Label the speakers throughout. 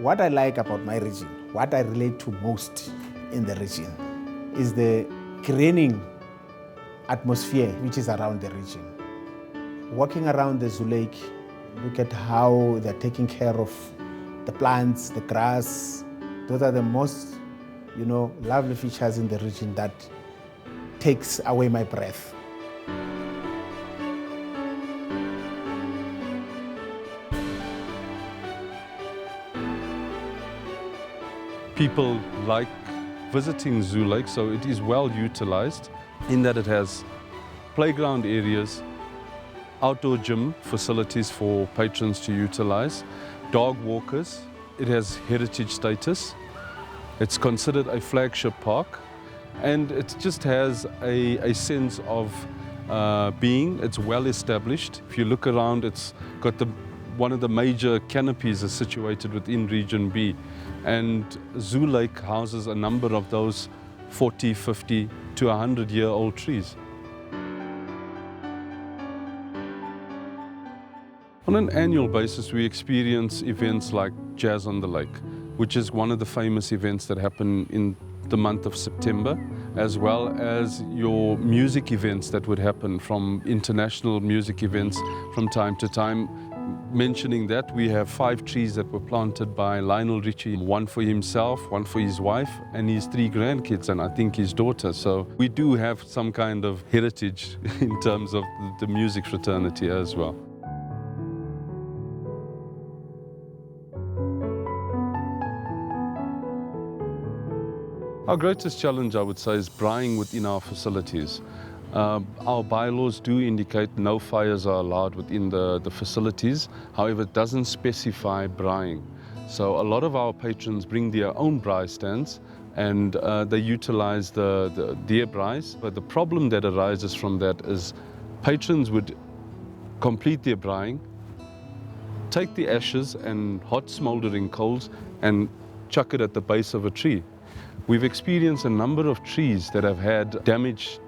Speaker 1: What I like about my region, what I relate to most in the region, is the greening atmosphere which is around the region. Walking around the Zoo Lake, look at how they're taking care of the plants, the grass. Those are the most, lovely features in the region that takes away my breath.
Speaker 2: People like visiting Zoo Lake, so it is well utilized in that it has playground areas, outdoor gym facilities for patrons to utilize, dog walkers. It has heritage status. It's considered a flagship park, and it just has a sense of being. It's well established. If you look around, it's got one of the major canopies is situated within Region B, and Zoo Lake houses a number of those 40, 50 to 100-year-old trees. On an annual basis, we experience events like Jazz on the Lake, which is one of the famous events that happen in the month of September, as well as your music events that would happen from international music events from time to time. Mentioning that, we have 5 trees that were planted by Lionel Richie, one for himself, one for his wife, and his 3 grandkids, and I think his daughter. So we do have some kind of heritage in terms of the music fraternity as well. Our greatest challenge, I would say, is braaiing within our facilities. Our bylaws do indicate no fires are allowed within the facilities. However, it doesn't specify braaiing. So a lot of our patrons bring their own braai stands, and they utilize their braais. But the problem that arises from that is patrons would complete their braaiing, take the ashes and hot smoldering coals and chuck it at the base of a tree. We've experienced a number of trees that have had damage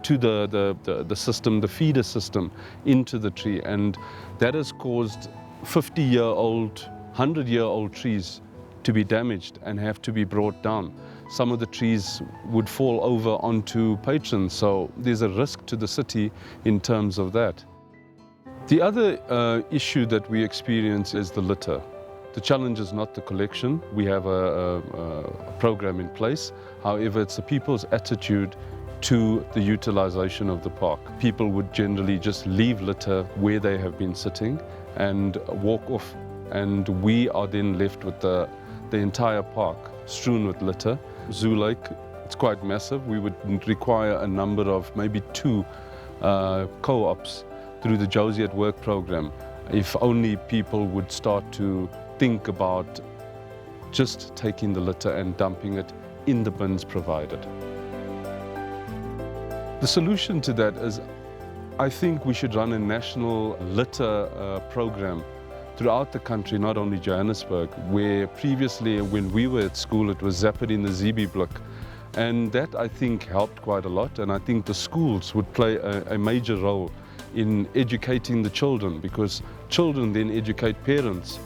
Speaker 2: to the system, the feeder system into the tree, and that has caused 50-year-old, 100-year-old trees to be damaged and have to be brought down. Some of the trees would fall over onto patrons, so there's a risk to the city in terms of that. The other issue that we experience is the litter. The challenge is not the collection. We have a program in place. However, it's the people's attitude to the utilization of the park. People would generally just leave litter where they have been sitting and walk off, and we are then left with the entire park strewn with litter. Zoo Lake, it's quite massive. We would require a number of maybe 2 co-ops through the Josie at Work program, if only people would start to think about just taking the litter and dumping it in the bins provided. The solution to that is, I think we should run a national litter program throughout the country, not only Johannesburg, where previously when we were at school it was Zappa in the Zeebieblik, and that I think helped quite a lot, and I think the schools would play a major role in educating the children, because children then educate parents